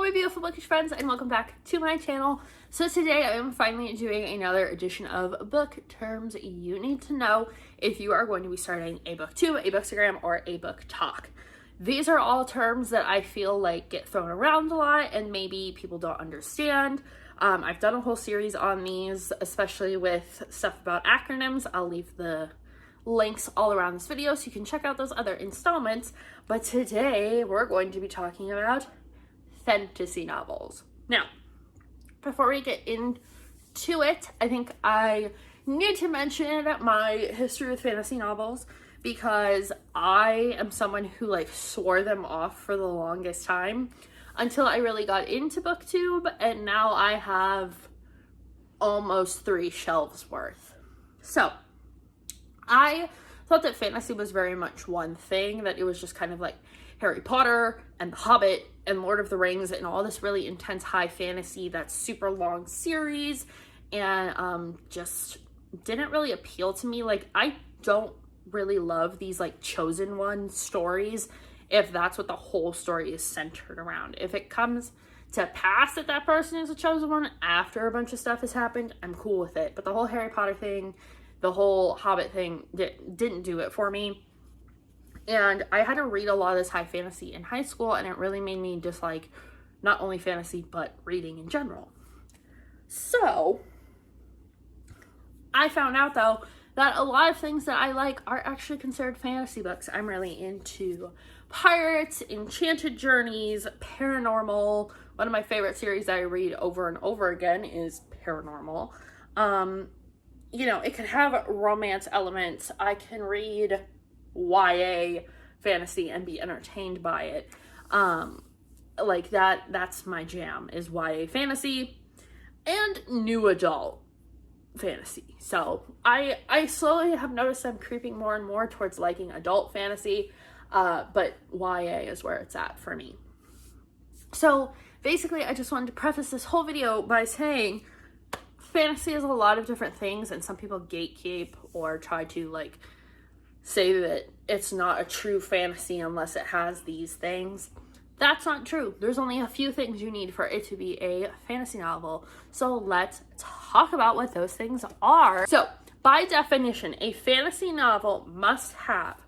my beautiful bookish friends, and welcome back to my channel. So today I am finally doing another edition of book terms you need to know if you are going to be starting a booktube, a bookstagram, or a book talk. These are all terms that I feel like get thrown around a lot and maybe people don't understand. I've done a whole series on these, especially with stuff about acronyms. I'll leave the links all around this video so you can check out those other installments. But today we're going to be talking about fantasy novels. Now, before we get into it, I think I need to mention my history with fantasy novels because I am someone who like swore them off for the longest time until I really got into Booktube, and now I have almost 3 shelves worth. So I thought that fantasy was very much one thing, that it was just kind of like Harry Potter and The Hobbit and Lord of the Rings and all this really intense high fantasy that's super long series, and just didn't really appeal to me. Like, I don't really love these like chosen one stories if that's what the whole story is centered around. If it comes to pass that that person is a chosen one after a bunch of stuff has happened, I'm cool with it. But the whole Harry Potter thing, the whole Hobbit thing didn't do it for me. And I had to read a lot of this high fantasy in high school, and it really made me dislike not only fantasy, but reading in general. So I found out, though, that a lot of things that I like are actually considered fantasy books. I'm really into pirates, enchanted journeys, paranormal. One of my favorite series that I read over and over again is paranormal. You know, it could have romance elements. I can read YA fantasy and be entertained by it. Like that's my jam, is YA fantasy and new adult fantasy. So I slowly have noticed I'm creeping more and more towards liking adult fantasy, but YA is where it's at for me. So basically, I just wanted to preface this whole video by saying fantasy is a lot of different things, and some people gatekeep or try to like say that it's not a true fantasy unless it has these things. That's not true. There's only a few things you need for it to be a fantasy novel. So let's talk about what those things are. So by definition, a fantasy novel must have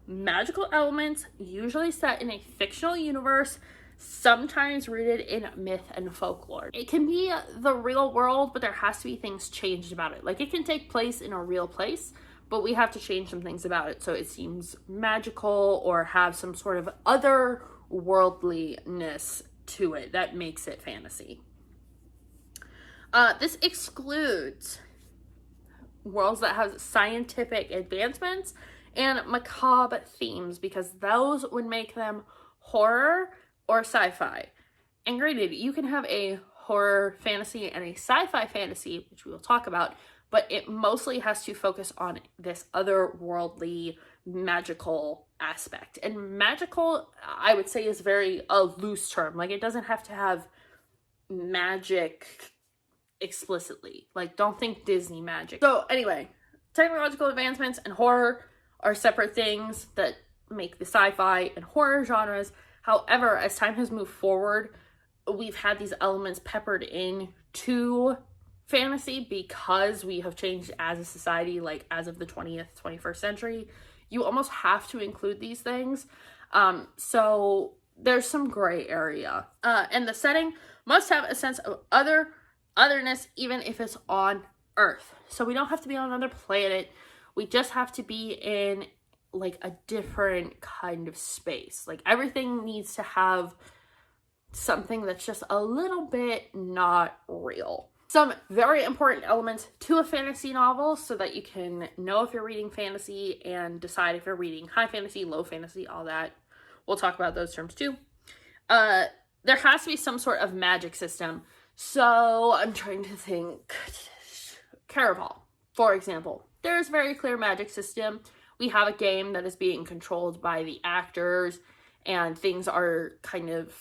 magical elements, usually set in a fictional universe, sometimes rooted in myth and folklore. It can be the real world, but there has to be things changed about it. Like, it can take place in a real place, but we have to change some things about it so it seems magical or have some sort of other worldliness to it that makes it fantasy. This excludes worlds that have scientific advancements and macabre themes, because those would make them horror or sci-fi. And granted, you can have a horror fantasy and a sci-fi fantasy, which we will talk about, but it mostly has to focus on this otherworldly magical aspect. And magical, I would say, is a loose term. Like, it doesn't have to have magic explicitly. Like, don't think Disney magic. So anyway, technological advancements and horror are separate things that make the sci-fi and horror genres. However, as time has moved forward, we've had these elements peppered in to fantasy because we have changed as a society. Like, as of the 21st century, you almost have to include these things. So there's some gray area. And the setting must have a sense of otherness, even if it's on Earth. So we don't have to be on another planet. We just have to be in like a different kind of space. Like, everything needs to have something that's just a little bit not real. Some very important elements to a fantasy novel so that you can know if you're reading fantasy and decide if you're reading high fantasy, low fantasy, all that. We'll talk about those terms too. There has to be some sort of magic system. So I'm trying to think. Caraval, for example. There's a very clear magic system. We have a game that is being controlled by the actors, and things are kind of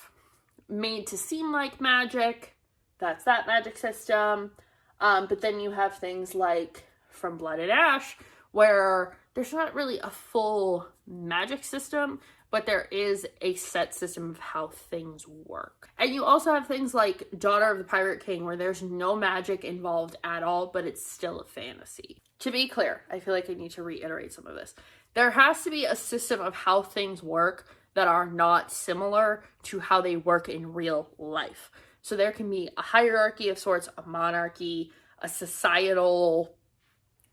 made to seem like magic. That's that magic system. But then you have things like From Blood and Ash, where there's not really a full magic system, but there is a set system of how things work. And you also have things like Daughter of the Pirate King, where there's no magic involved at all, but it's still a fantasy. To be clear, I feel like I need to reiterate some of this. There has to be a system of how things work that are not similar to how they work in real life. So there can be a hierarchy of sorts, a monarchy, a societal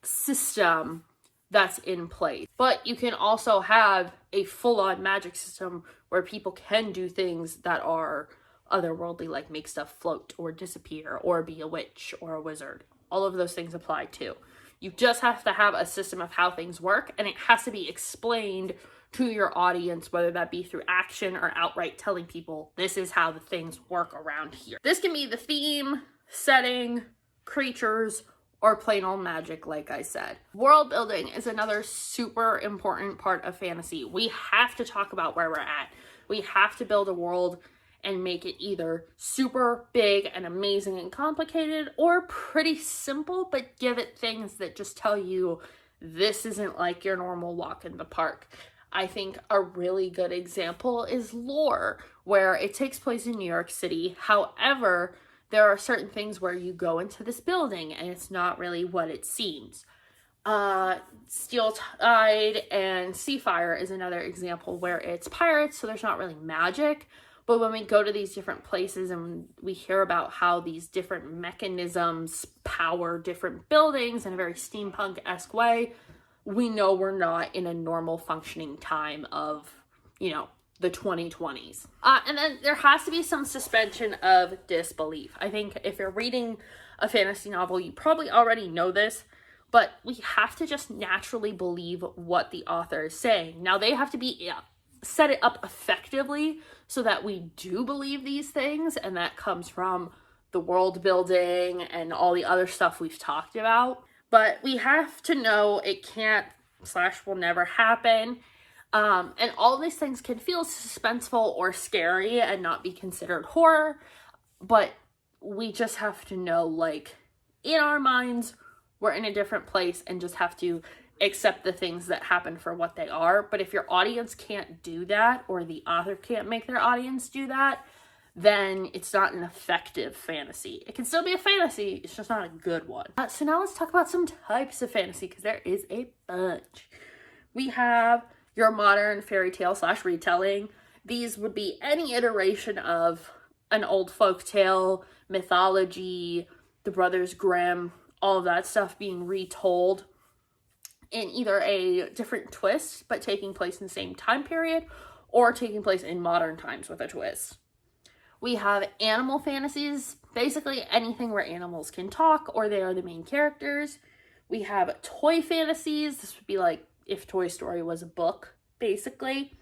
system that's in place. But you can also have a full-on magic system where people can do things that are otherworldly, like make stuff float or disappear or be a witch or a wizard. All of those things apply too. You just have to have a system of how things work, and it has to be explained to your audience, whether that be through action or outright telling people, this is how the things work around here. This can be the theme, setting, creatures, or plain old magic, like I said. World building is another super important part of fantasy. We have to talk about where we're at. We have to build a world and make it either super big and amazing and complicated, or pretty simple, but give it things that just tell you this isn't like your normal walk in the park. I think a really good example is Lore, where it takes place in New York City. However, there are certain things where you go into this building and it's not really what it seems. Steel Tide and Seafire is another example where it's pirates, so there's not really magic. But when we go to these different places and we hear about how these different mechanisms power different buildings in a very steampunk-esque way, we know we're not in a normal functioning time of, the 2020s. And then there has to be some suspension of disbelief. I think if you're reading a fantasy novel, you probably already know this, but we have to just naturally believe what the author is saying. Now, they have to be set it up effectively so that we do believe these things, and that comes from the world building and all the other stuff we've talked about. But we have to know it can't / will never happen. And all these things can feel suspenseful or scary and not be considered horror. But we just have to know, in our minds, we're in a different place and just have to accept the things that happen for what they are. But if your audience can't do that, or the author can't make their audience do that, then it's not an effective fantasy. It can still be a fantasy, it's just not a good one. So now let's talk about some types of fantasy, because there is a bunch. We have your modern fairy tale / retelling. These would be any iteration of an old folk tale, mythology, the Brothers Grimm, all of that stuff being retold in either a different twist, but taking place in the same time period, or taking place in modern times with a twist. We have animal fantasies, basically anything where animals can talk or they are the main characters. We have toy fantasies. This would be like if Toy Story was a book, basically.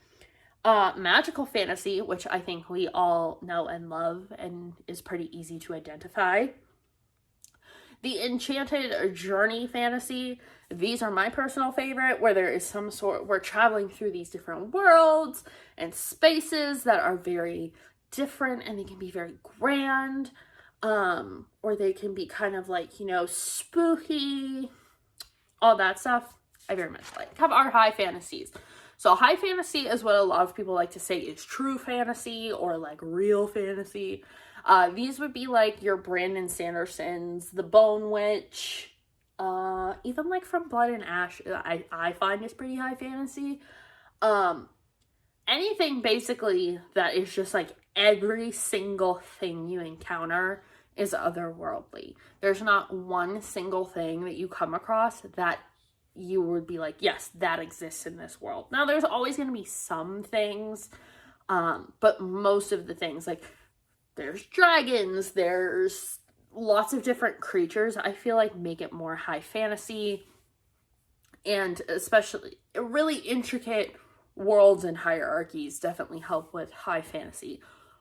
Magical fantasy, which I think we all know and love and is pretty easy to identify. The enchanted journey fantasy. These are my personal favorite, where there is some sort, we're traveling through these different worlds and spaces that are very different, and they can be very grand, or they can be kind of spooky, all that stuff. I very much like. Have our high fantasies. So high fantasy is what a lot of people like to say is true fantasy or real fantasy. These would be your Brandon Sandersons, The Bone Witch, even From Blood and Ash, I find is pretty high fantasy. Anything basically that is just every single thing you encounter is otherworldly. There's not one single thing that you come across that you would be yes, that exists in this world. Now, there's always going to be some things, but most of the things, there's dragons, there's lots of different creatures, I feel make it more high fantasy, and especially really intricate worlds and hierarchies definitely help with high fantasy.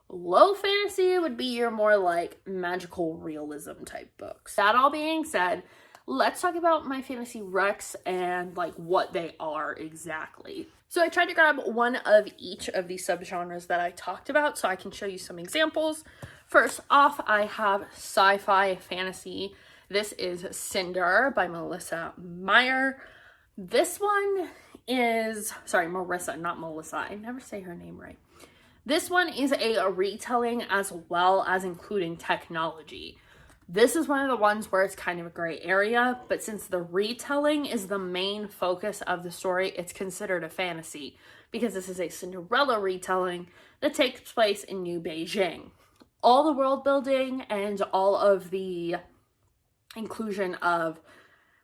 Low fantasy would be your more magical realism type books. That all being said, let's talk about my fantasy recs and what they are exactly. So I tried to grab one of each of these subgenres that I talked about so I can show you some examples. First off, I have sci-fi fantasy. This is Cinder by Melissa Meyer. This one is, sorry, Marissa, not Melissa. I never say her name right. This one is a retelling as well as including technology. This is one of the ones where it's kind of a gray area, but since the retelling is the main focus of the story, it's considered a fantasy because this is a Cinderella retelling that takes place in New Beijing. All the world building and all of the inclusion of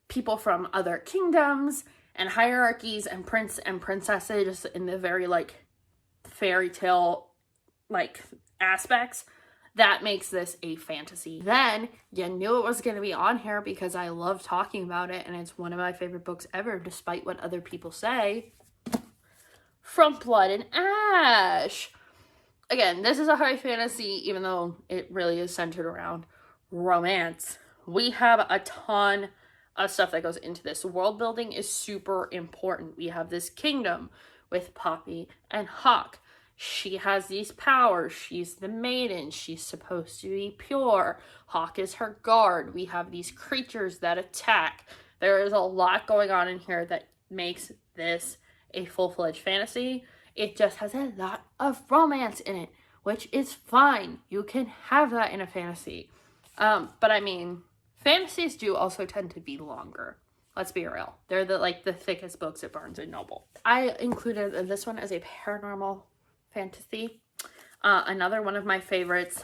people from other kingdoms and hierarchies and prince and princesses in the very like fairy tale like aspects, that makes this a fantasy. Then you knew it was going to be on here because I love talking about it and it's one of my favorite books ever despite what other people say. From Blood and Ash. Again, this is a high fantasy even though it really is centered around romance. We have a ton of stuff that goes into this. World building is super important. We have this kingdom with Poppy and Hawk. She has these powers. She's the maiden. She's supposed to be pure. Hawk is her guard. We have these creatures that attack. There is a lot going on in here that makes this a full-fledged fantasy. It just has a lot of romance in it, which is fine. You can have that in a fantasy. But I mean, fantasies do also tend to be longer. Let's be real. They're the thickest books at Barnes & Noble. I included this one as a paranormal fantasy. Another one of my favorites,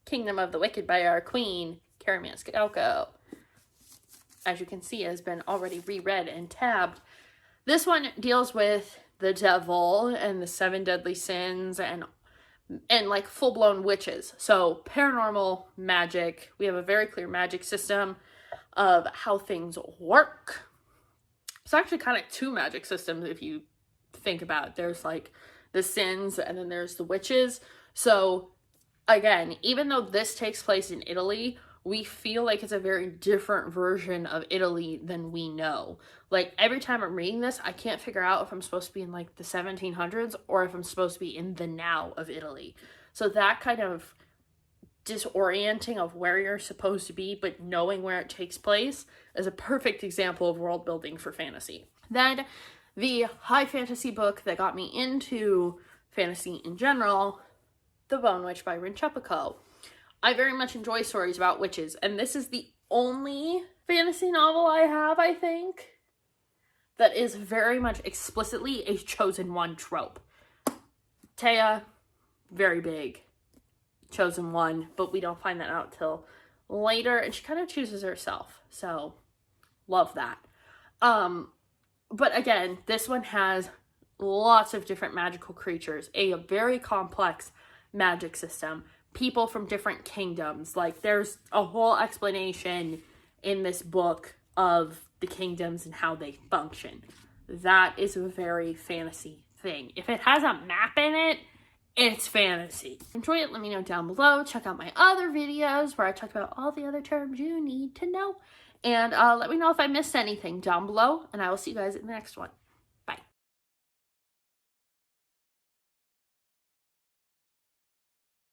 Kingdom of the Wicked by our queen, Carrie Maniscalco. As you can see, has been already reread and tabbed. This one deals with the devil and the 7 deadly sins and like full-blown witches. So paranormal magic. We have a very clear magic system of how things work. It's actually kind of 2 magic systems if you think about it. There's like the sins and then there's the witches. So again, even though this takes place in Italy, we feel like it's a very different version of Italy than we know. Like every time I'm reading this, I can't figure out if I'm supposed to be in like the 1700s or if I'm supposed to be in the now of Italy. So that kind of disorienting of where you're supposed to be, but knowing where it takes place is a perfect example of world building for fantasy. Then the high fantasy book that got me into fantasy in general, The Bone Witch by Rin Chepico. I very much enjoy stories about witches, and this is the only fantasy novel I have, I think, that is very much explicitly a chosen one trope. Taya, very big chosen one, but we don't find that out till later, and she kind of chooses herself, so love that. But again, this one has lots of different magical creatures, a very complex magic system, people from different kingdoms. Like there's a whole explanation in this book of the kingdoms and how they function. That is a very fantasy thing. If it has a map in it, it's fantasy. Enjoy it, let me know down below. Check out my other videos where I talk about all the other terms you need to know. And let me know if I missed anything down below, and I will see you guys in the next one.